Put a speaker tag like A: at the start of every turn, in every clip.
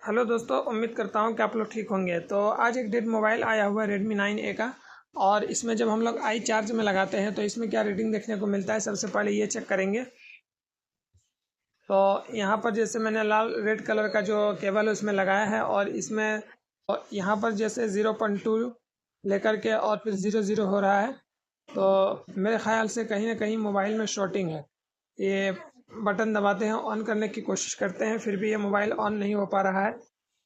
A: Hello दोस्तों, उम्मीद करता हूँ कि आप लोग ठीक होंगे। तो आज एक डेट मोबाइल आया हुआ है Redmi 9A का। और इसमें जब हम लोग आई चार्ज में लगाते हैं तो इसमें क्या रीडिंग देखने को मिलता है, सबसे पहले ये चेक करेंगे। तो यहाँ पर जैसे मैंने लाल रेड कलर का जो केबल है उसमें लगाया है, और इसमें और यहाँ पर जैसे 0.2 लेकर के और फिर 0.0 हो रहा है। तो मेरे ख्याल से कहीं ना कहीं मोबाइल में शॉर्टिंग है। ये बटन दबाते हैं, ऑन करने की कोशिश करते हैं, फिर भी ये मोबाइल ऑन नहीं हो पा रहा है,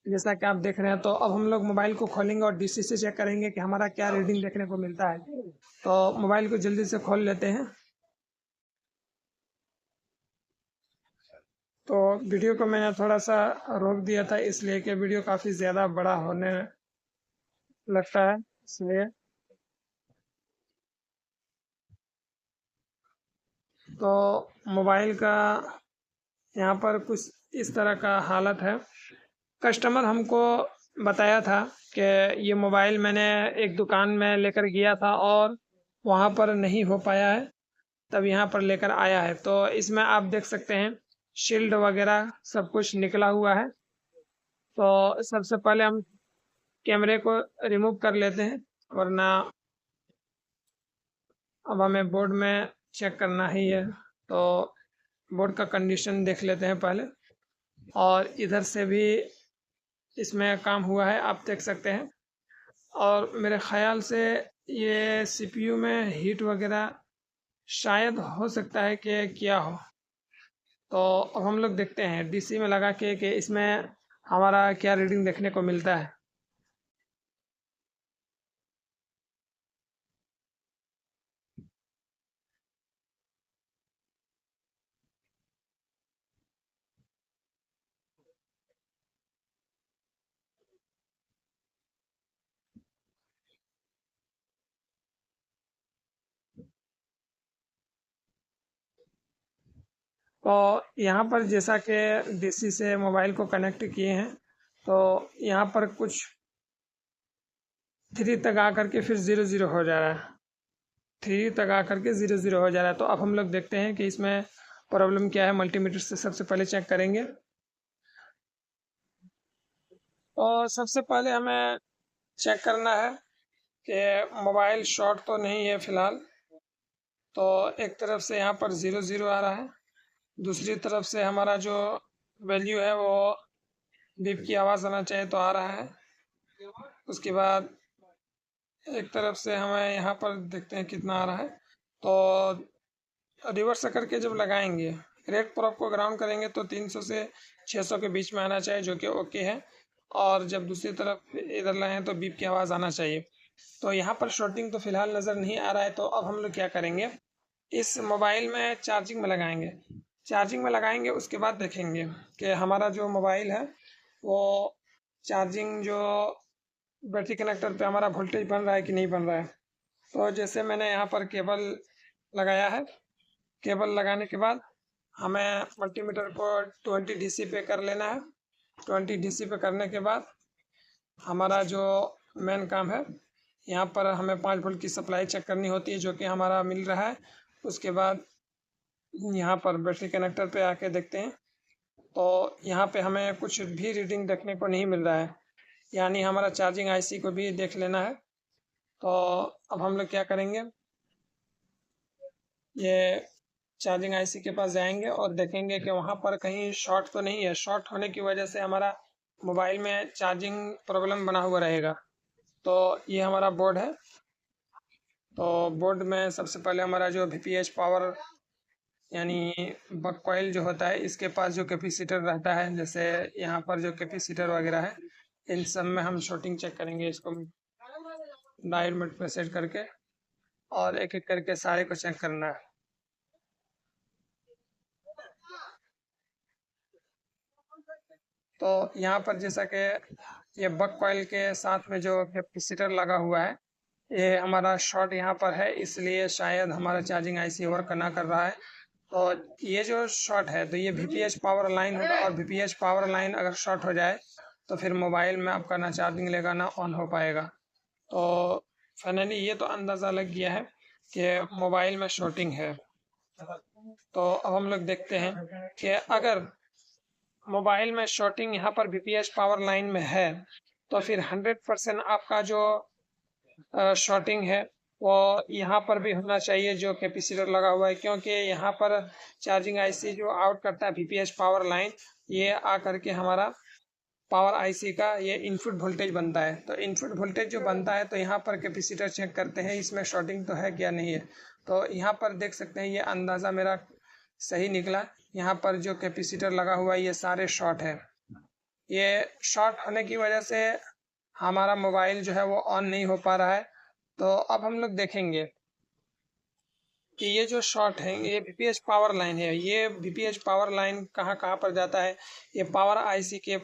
A: जैसा कि आप देख रहे हैं। तो अब हम लोग मोबाइल को खोलेंगे और डीसी से चेक करेंगे कि हमारा क्या रीडिंग देखने को मिलता है। तो मोबाइल को जल्दी से खोल लेते हैं। तो वीडियो को मैंने थोड़ा सा रोक दिया था, इसलिए कि वीडियो काफ़ी ज़्यादा बड़ा होने लगता है, इसलिए। तो मोबाइल का यहाँ पर कुछ इस तरह का हालत है। कस्टमर हमको बताया था कि ये मोबाइल मैंने एक दुकान में लेकर गया था और वहाँ पर नहीं हो पाया है, तब यहाँ पर लेकर आया है। तो इसमें आप देख सकते हैं शील्ड वगैरह सब कुछ निकला हुआ है। तो सबसे पहले हम कैमरे को रिमूव कर लेते हैं, वरना अब हमें बोर्ड में चेक करना ही है। तो बोर्ड का कंडीशन देख लेते हैं पहले। और इधर से भी इसमें काम हुआ है, आप देख सकते हैं। और मेरे ख्याल से ये सीपीयू में हीट वगैरह शायद हो सकता है कि क्या हो। तो अब हम लोग देखते हैं डीसी में लगा के कि इसमें हमारा क्या रीडिंग देखने को मिलता है। तो यहाँ पर जैसा कि डीसी से मोबाइल को कनेक्ट किए हैं, तो यहाँ पर कुछ 3 तक आकर के फिर 0.0 हो जा रहा है। 3 तक आकर के 0.0 हो जा रहा है। तो अब हम लोग देखते हैं कि इसमें प्रॉब्लम क्या है। मल्टीमीटर से सबसे पहले चेक करेंगे। और सबसे पहले हमें चेक करना है कि मोबाइल शॉर्ट तो नहीं है फ़िलहाल। तो एक तरफ से यहाँ पर 0.0 आ रहा है, दूसरी तरफ से हमारा जो वैल्यू है वो बीप की आवाज़ आना चाहिए तो आ रहा है। उसके बाद एक तरफ से हमें यहाँ पर देखते हैं कितना आ रहा है। तो रिवर्स करके जब लगाएंगे, रेड प्रोब को ग्राउंड करेंगे तो 300 से 600 के बीच में आना चाहिए, जो कि ओके है। और जब दूसरी तरफ इधर लाएँ तो बीप की आवाज़ आना चाहिए। तो यहाँ पर शॉर्टिंग तो फ़िलहाल नज़र नहीं आ रहा है। तो अब हम लोग क्या करेंगे, इस मोबाइल में चार्जिंग में लगाएंगे। चार्जिंग में लगाएंगे, उसके बाद देखेंगे कि हमारा जो मोबाइल है वो चार्जिंग जो बैटरी कनेक्टर पे हमारा वोल्टेज बन रहा है कि नहीं बन रहा है। तो जैसे मैंने यहाँ पर केबल लगाया है, केबल लगाने के बाद हमें मल्टीमीटर को 20 डीसी पे कर लेना है। 20 डीसी पे करने के बाद हमारा जो मेन काम है, यहाँ पर हमें 5 वोल्ट की सप्लाई चेक करनी होती है, जो कि हमारा मिल रहा है। उसके बाद यहाँ पर बैटरी कनेक्टर पे आके देखते हैं, तो यहाँ पे हमें कुछ भी रीडिंग देखने को नहीं मिल रहा है। यानी हमारा चार्जिंग आईसी को भी देख लेना है। तो अब हम लोग क्या करेंगे, ये चार्जिंग आईसी के पास जाएंगे और देखेंगे कि वहाँ पर कहीं शॉर्ट तो नहीं है। शॉर्ट होने की वजह से हमारा मोबाइल में चार्जिंग प्रॉब्लम बना हुआ रहेगा। तो ये हमारा बोर्ड है। तो बोर्ड में सबसे पहले हमारा जो वीपीएच पावर यानी बक कॉइल जो होता है, इसके पास जो कैपेसिटर रहता है, जैसे यहाँ पर जो कैपेसिटर वगैरह है, इन सब में हम शॉर्टिंग चेक करेंगे। इसको डायल मोड पे सेट करके और एक एक करके सारे को चेक करना है। तो यहाँ पर जैसा कि ये बक कॉइल के साथ में जो कैपेसिटर लगा हुआ है, ये हमारा शॉर्ट यहाँ पर है, इसलिए शायद हमारा चार्जिंग आईसी वर्क ना कर रहा है। तो ये जो शॉर्ट है, तो ये वीपीएच पावर लाइन होगा, और वीपीएच पावर लाइन अगर शॉर्ट हो जाए तो फिर मोबाइल में आपका ना चार्जिंग लेगा ना ऑन हो पाएगा। तो फाइनली ये तो अंदाज़ा लग गया है कि मोबाइल में शॉर्टिंग है। तो अब हम लोग देखते हैं कि अगर मोबाइल में शॉर्टिंग यहाँ पर VPH पावर लाइन में है तो फिर 100% आपका जो शॉर्टिंग है वो यहाँ पर भी होना चाहिए जो कैपेसिटर लगा हुआ है, क्योंकि यहाँ पर चार्जिंग IC जो आउट करता है VPH पावर लाइन, ये आ करके हमारा पावर IC का ये इनपुट वोल्टेज बनता है। तो इनपुट वोल्टेज जो बनता है तो यहाँ पर कैपेसिटर चेक करते हैं इसमें शॉर्टिंग तो है क्या नहीं है। तो यहाँ पर देख सकते हैं ये अंदाज़ा मेरा सही निकला। यहाँ पर जो कैपेसिटर लगा हुआ है ये सारे शॉर्ट है। ये शॉर्ट होने की वजह से हमारा मोबाइल जो है वो ऑन नहीं हो पा रहा है। तो अब हम लोग देखेंगे कि ये जो शॉर्ट है ये VPH पावर लाइन है। ये VPH पावर लाइन कहाँ कहाँ पर जाता है, ये पावर IC के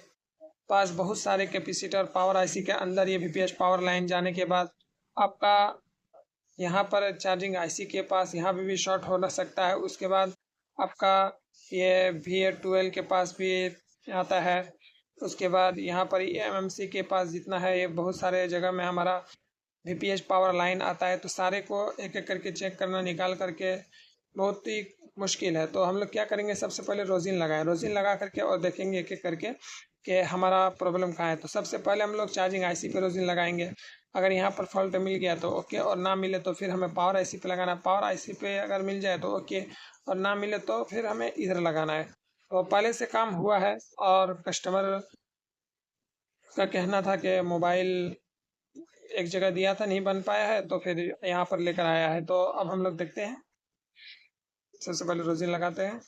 A: पास बहुत सारे कैपेसिटर, पावर IC के अंदर ये VPH पावर लाइन जाने के बाद आपका यहाँ पर चार्जिंग IC के पास यहाँ भी शॉर्ट हो सकता है। उसके बाद आपका ये VA12 के पास भी आता है। उसके बाद यहाँ पर MMC के पास जितना है ये बहुत सारे जगह में हमारा VPH पावर लाइन आता है। तो सारे को एक एक करके चेक करना, निकाल करके बहुत ही मुश्किल है। तो हम लोग क्या करेंगे, सबसे पहले रोजिन लगाएं, रोजिन लगा करके और देखेंगे एक एक करके कि हमारा प्रॉब्लम कहाँ है। तो सबसे पहले हम लोग चार्जिंग IC पे रोजिन लगाएंगे। अगर यहाँ पर फॉल्ट मिल गया तो ओके, और ना मिले तो फिर हमें पावर IC पे लगाना है। पावर IC पे अगर मिल जाए तो ओके, और ना मिले तो फिर हमें इधर लगाना है। तो पहले से काम हुआ है और कस्टमर का कहना था कि मोबाइल एक जगह दिया था नहीं बन पाया है तो फिर यहाँ पर लेकर आया है। तो अब हम लोग देखते हैं, सबसे पहले रोजिन लगाते हैं।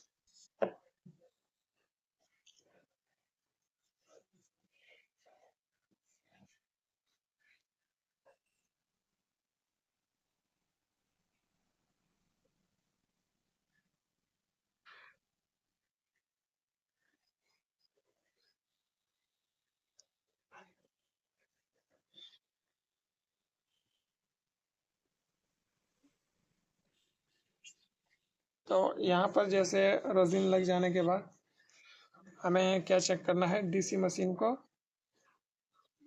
A: तो यहाँ पर जैसे रोजिन लग जाने के बाद हमें क्या चेक करना है, DC मशीन को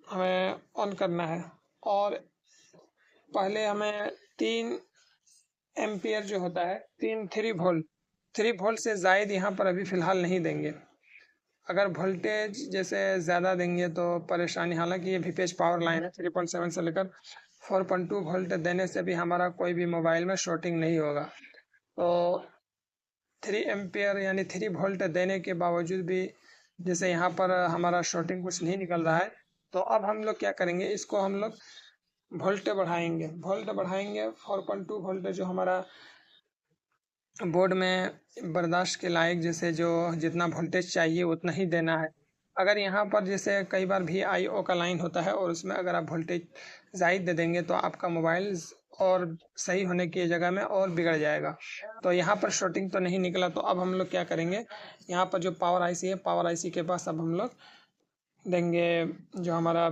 A: हमें ऑन करना है। और पहले हमें 3 एम्पियर जो होता है, 3 वोल्ट से ज़ायद यहाँ पर अभी फ़िलहाल नहीं देंगे। अगर वोल्टेज जैसे ज़्यादा देंगे तो परेशानी, हालांकि ये VPH पावर लाइन है 3.7 से लेकर 4.2 वोल्ट देने से भी हमारा कोई भी मोबाइल में शॉर्टिंग नहीं होगा। तो 3 एम्पियर यानी 3 वोल्ट देने के बावजूद भी जैसे यहाँ पर हमारा शॉर्टिंग कुछ नहीं निकल रहा है। तो अब हम लोग क्या करेंगे, इसको हम लोग वोल्ट बढ़ाएंगे 4.2 वोल्ट जो हमारा बोर्ड में बर्दाश्त के लायक, जैसे जो जितना वोल्टेज चाहिए उतना ही देना है। अगर यहाँ पर जैसे कई बार VIO का लाइन होता है और उसमें अगर आप वोल्टेज ज़ायद दे देंगे तो आपका मोबाइल और सही होने की जगह में और बिगड़ जाएगा। तो यहाँ पर शॉर्टिंग तो नहीं निकला। तो अब हम लोग क्या करेंगे, यहाँ पर जो पावर IC है, पावर IC के पास अब हम लोग देंगे जो हमारा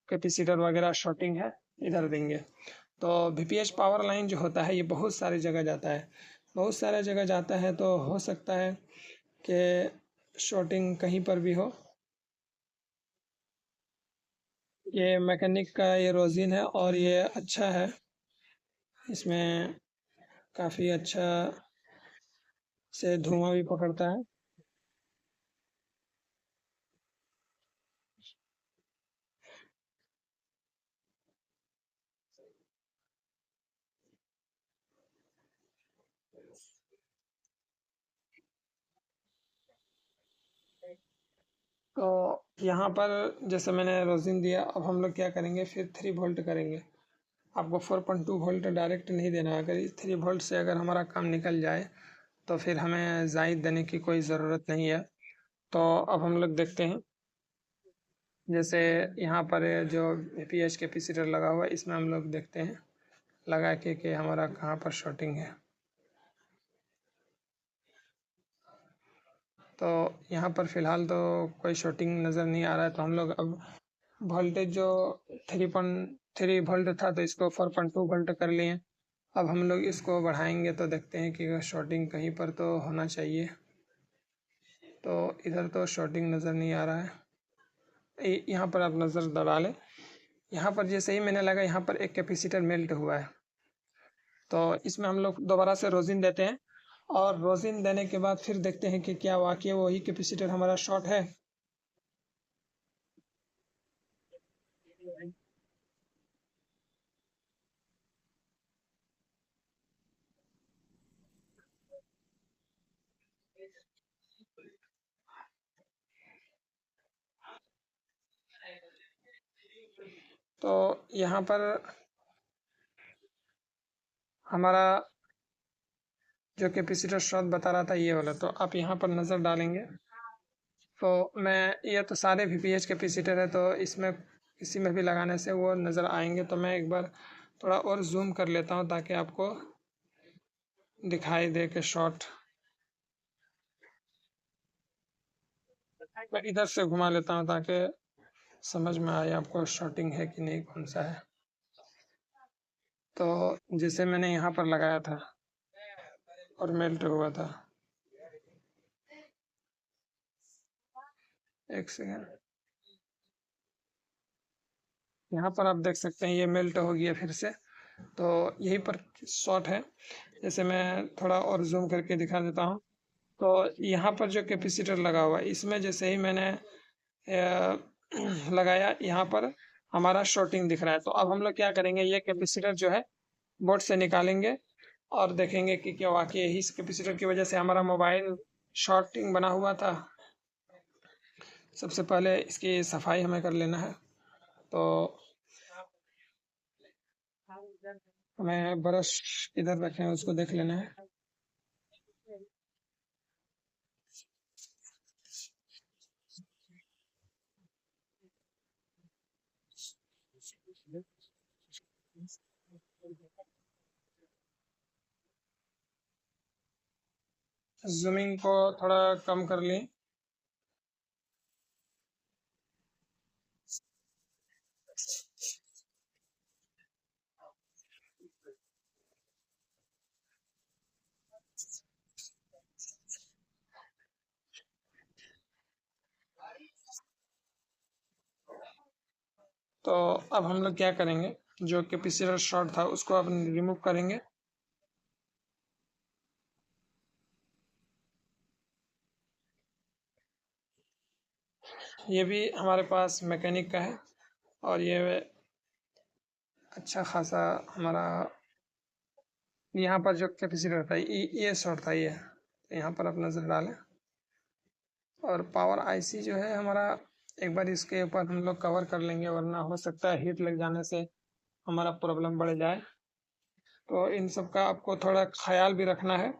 A: कैपेसिटर वगैरह शॉर्टिंग है इधर देंगे। तो VPH पावर लाइन जो होता है ये बहुत सारी जगह जाता है, बहुत सारे जगह जाता है। तो हो सकता है कि शॉर्टिंग कहीं पर भी हो। ये मैकेनिक का ये रोजिन है और ये अच्छा है, इसमें काफ़ी अच्छा से धुआं भी पकड़ता है। तो यहाँ पर जैसे मैंने रोजिन दिया, अब हम लोग क्या करेंगे, फिर 3 वोल्ट करेंगे। आपको 4.2 वोल्ट डायरेक्ट नहीं देना है। अगर इस 3 वोल्ट से अगर हमारा काम निकल जाए तो फिर हमें ज़ायद देने की कोई ज़रूरत नहीं है। तो अब हम लोग देखते हैं, जैसे यहाँ पर जो VPH कैपेसिटर लगा हुआ है इसमें हम लोग देखते हैं लगा के कि हमारा कहाँ पर शॉर्टिंग है। तो यहाँ पर फ़िलहाल तो कोई शॉर्टिंग नज़र नहीं आ रहा है। तो हम लोग अब वोल्टेज जो 3.3 वोल्ट था तो इसको 4.2 वोल्ट कर लिए। अब हम लोग इसको बढ़ाएंगे तो देखते हैं कि शॉर्टिंग कहीं पर तो होना चाहिए। तो इधर तो शॉर्टिंग नज़र नहीं आ रहा है। यहाँ पर आप नज़र डालें, यहाँ पर जैसे ही मैंने लगा यहाँ पर एक कैपेसिटर मेल्ट हुआ है। तो इसमें हम लोग दोबारा से रोजिन देते हैं और रोजिन देने के बाद फिर देखते हैं कि क्या वाकई वही कैपेसिटर हमारा शॉर्ट है। तो यहाँ पर हमारा जो कैपेसिटर शॉर्ट बता रहा था ये वाला, तो आप यहाँ पर नज़र डालेंगे तो मैं, ये तो सारे वीपीएच कैपेसिटर है तो इसमें किसी में भी लगाने से वो नज़र आएंगे। तो मैं एक बार थोड़ा और जूम कर लेता हूँ ताकि आपको दिखाई दे के शॉर्ट। मैं इधर से घुमा लेता हूँ ताकि समझ में आए आपको शॉर्टिंग है कि नहीं, कौन सा है। तो जैसे मैंने यहाँ पर लगाया था और मेल्ट हुआ था, एक सेकेंड, यहाँ पर आप देख सकते हैं ये मेल्ट हो गया फिर से। तो यहीं पर शॉर्ट है। जैसे मैं थोड़ा और जूम करके दिखा देता हूँ तो यहाँ पर जो कैपेसिटर लगा हुआ है इसमें जैसे ही मैंने लगाया यहाँ पर हमारा शॉर्टिंग दिख रहा है। तो अब हम लोग क्या करेंगे, ये कैपेसिटर जो है बोर्ड से निकालेंगे और देखेंगे कि क्या वाकई यही इस कैपेसिटर की वजह से हमारा मोबाइल शॉर्टिंग बना हुआ था। सबसे पहले इसकी सफाई हमें कर लेना है। तो हमें ब्रश इधर रखे हैं उसको देख लेना है। जूमिंग को थोड़ा कम कर लें। तो अब हम लोग क्या करेंगे, जो कैपेसिटर शॉर्ट था उसको अब रिमूव करेंगे। ये भी हमारे पास मैकेनिक का है और ये अच्छा खासा हमारा यहाँ पर जो कैपेसिटर था ये शॉर्ट था ये। तो यहाँ पर आप नज़र डालें और पावर आईसी जो है हमारा, एक बार इसके ऊपर हम लोग कवर कर लेंगे वरना हो सकता है हीट लग जाने से हमारा प्रॉब्लम बढ़ जाए। तो इन सब का आपको थोड़ा ख्याल भी रखना है।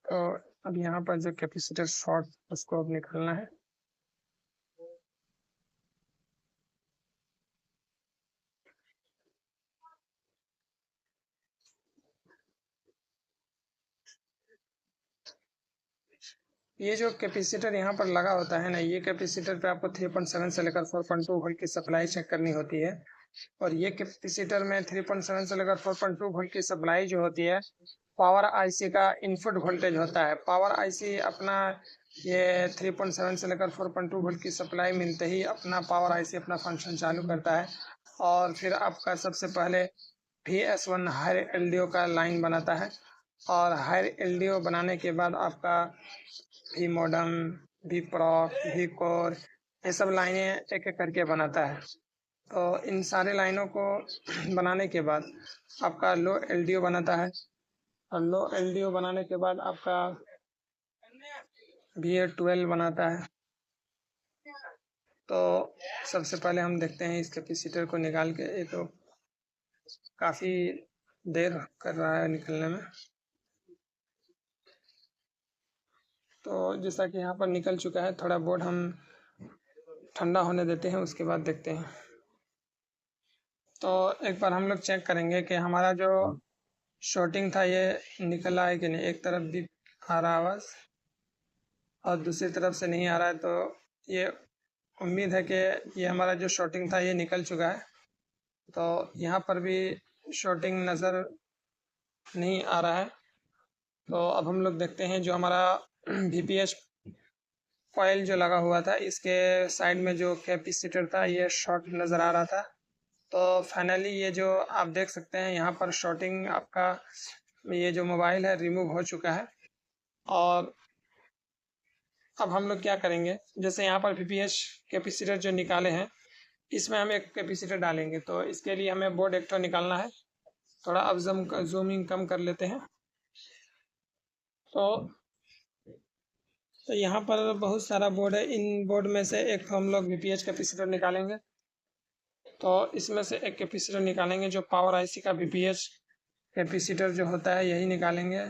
A: तो अब यहाँ पर जो कैपेसिटर शॉर्ट उसको अब निकालना है। ये जो कैपेसिटर यहाँ पर लगा होता है ना, ये कैपेसिटर पे आपको 3.7 से लेकर 4.2 वोल्ट की सप्लाई चेक करनी होती है। और ये कैपेसिटर में 3.7 से लेकर 4.2 वोल्ट की सप्लाई जो होती है पावर आईसी का इनपुट वोल्टेज होता है। पावर आईसी अपना ये 3.7 से लेकर 4.2 वोल्ट की सप्लाई मिलते ही अपना पावर आईसी अपना फंक्शन चालू करता है और फिर आपका सबसे पहले VS1 हायर एलडीओ का लाइन बनाता है और हायर एलडीओ बनाने के बाद आपका भी मॉडम, भी प्रॉक, भी कोर, ये सब लाइनें एक एक करके बनाता है। तो इन सारे लाइनों को बनाने के बाद आपका लो एलडीओ बनाता है और लो एलडीओ बनाने के बाद आपका VA12 बनाता है। तो सबसे पहले हम देखते हैं इस कैपेसिटर को निकाल के, ये तो काफ़ी देर कर रहा है निकलने में। तो जैसा कि यहाँ पर निकल चुका है, थोड़ा बोर्ड हम ठंडा होने देते हैं उसके बाद देखते हैं। तो एक बार हम लोग चेक करेंगे कि हमारा जो शॉर्टिंग था ये निकला है कि नहीं। एक तरफ भी आ रहा आवाज़। और दूसरी तरफ से नहीं आ रहा है, तो ये उम्मीद है कि ये हमारा जो शॉर्टिंग था ये निकल चुका है। तो यहाँ पर भी शॉर्टिंग नज़र नहीं आ रहा है। तो अब हम लोग देखते हैं जो हमारा VPH कॉइल जो लगा हुआ था इसके साइड में जो कैपेसिटर था ये शॉर्ट नज़र आ रहा था। तो फाइनली ये जो आप देख सकते हैं यहाँ पर शॉर्टिंग आपका ये जो मोबाइल है रिमूव हो चुका है। और अब हम लोग क्या करेंगे, जैसे यहाँ पर VPH कैपेसिटर जो निकाले हैं इसमें हम एक कैपेसिटर डालेंगे। तो इसके लिए हमें बोर्ड एक निकालना है। थोड़ा अब जूमिंग कम कर लेते हैं। तो यहाँ पर बहुत सारा बोर्ड है, इन बोर्ड में से एक हम लोग VPH कैपेसिटर निकालेंगे। तो इसमें से एक कैपेसिटर निकालेंगे जो पावर IC का VPH कैपेसिटर जो होता है यही निकालेंगे।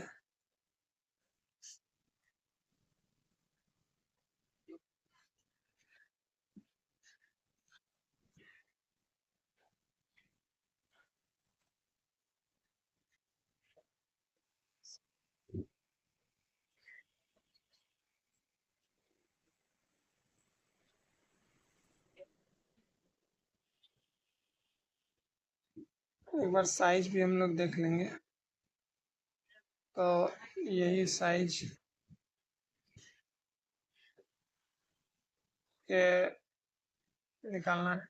A: एक बार साइज भी हम लोग देख लेंगे। तो यही साइज के निकालना है।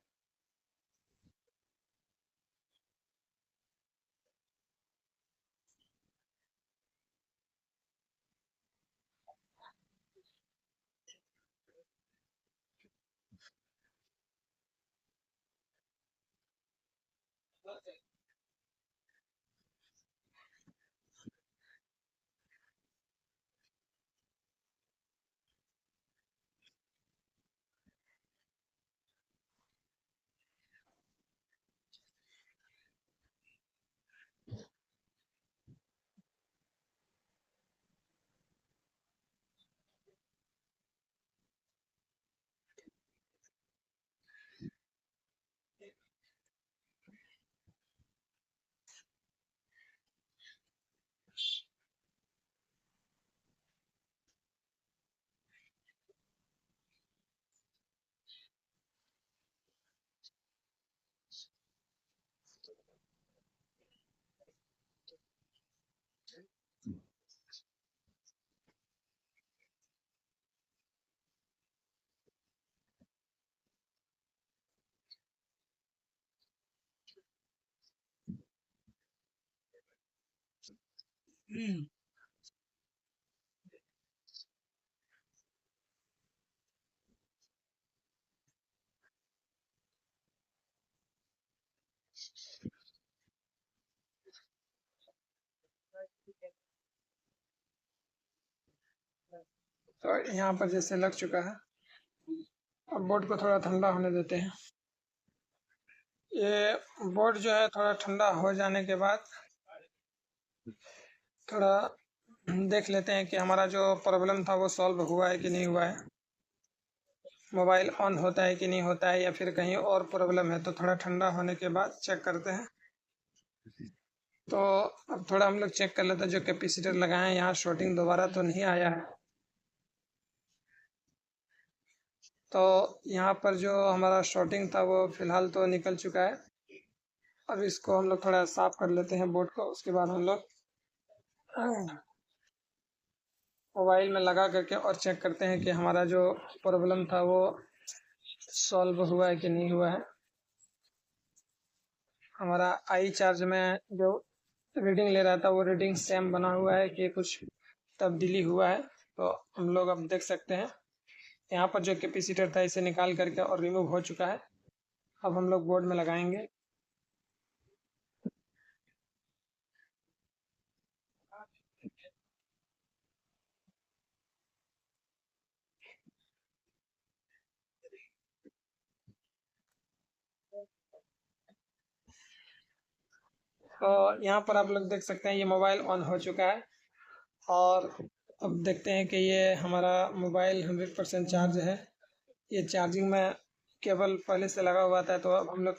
A: तो यहाँ पर जैसे लग चुका है, अब बोर्ड को थोड़ा ठंडा होने देते हैं। ये बोर्ड जो है थोड़ा ठंडा हो जाने के बाद थोड़ा देख लेते हैं कि हमारा जो प्रॉब्लम था वो सॉल्व हुआ है कि नहीं हुआ है, मोबाइल ऑन होता है कि नहीं होता है, या फिर कहीं और प्रॉब्लम है। तो थोड़ा ठंडा होने के बाद चेक करते हैं। तो अब थोड़ा हम लोग चेक कर लेते हैं, जो कैपेसिटर लगाए हैं यहाँ शॉर्टिंग दोबारा तो नहीं आया है। तो यहाँ पर जो हमारा शॉर्टिंग था वो फिलहाल तो निकल चुका है। अब इसको हम लोग थोड़ा साफ कर लेते हैं बोर्ड को, उसके बाद हम लोग मोबाइल में लगा करके और चेक करते हैं कि हमारा जो प्रॉब्लम था वो सॉल्व हुआ है कि नहीं हुआ है। हमारा आई चार्ज में जो रीडिंग ले रहा था वो रीडिंग सेम बना हुआ है कि कुछ तब्दीली हुआ है। तो हम लोग अब देख सकते हैं यहाँ पर जो कैपेसिटर था इसे निकाल करके और रिमूव हो चुका है। अब हम लोग बोर्ड में लगाएंगे। तो यहाँ पर आप लोग देख सकते हैं ये मोबाइल ऑन हो चुका है। और अब देखते हैं कि ये हमारा मोबाइल 100% चार्ज है। ये चार्जिंग में केबल पहले से लगा हुआ था, तो अब हम लोग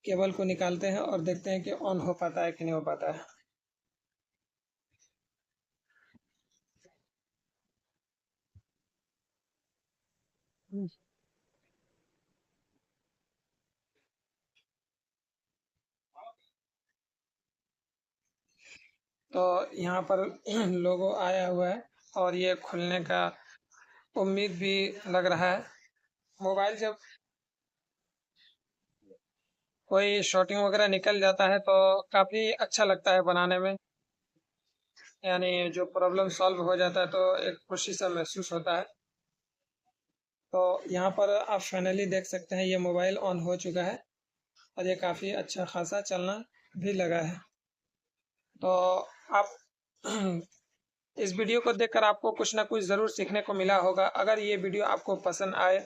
A: केबल को निकालते हैं और देखते हैं कि ऑन हो पाता है कि नहीं हो पाता है। तो यहाँ पर लोगो आया हुआ है और ये खुलने का उम्मीद भी लग रहा है। मोबाइल जब कोई शॉटिंग वगैरह निकल जाता है तो काफ़ी अच्छा लगता है बनाने में, यानी जो प्रॉब्लम सॉल्व हो जाता है तो एक खुशी सा महसूस होता है। तो यहाँ पर आप फाइनली देख सकते हैं ये मोबाइल ऑन हो चुका है और ये काफ़ी अच्छा खासा चलना भी लगा है। तो आप इस वीडियो को देखकर आपको कुछ ना कुछ ज़रूर सीखने को मिला होगा। अगर ये वीडियो आपको पसंद आए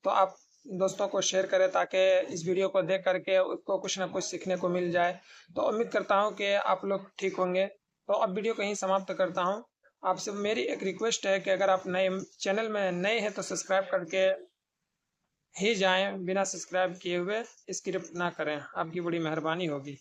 A: तो आप दोस्तों को शेयर करें ताकि इस वीडियो को देख करके उसको कुछ ना कुछ सीखने को मिल जाए। तो उम्मीद करता हूँ कि आप लोग ठीक होंगे। तो अब वीडियो को यहीं समाप्त करता हूँ। आपसे मेरी एक रिक्वेस्ट है कि अगर आप नए चैनल में नए हैं तो सब्सक्राइब करके ही जाएं, बिना सब्सक्राइब किए हुए स्किप ना करें, आपकी बड़ी मेहरबानी होगी।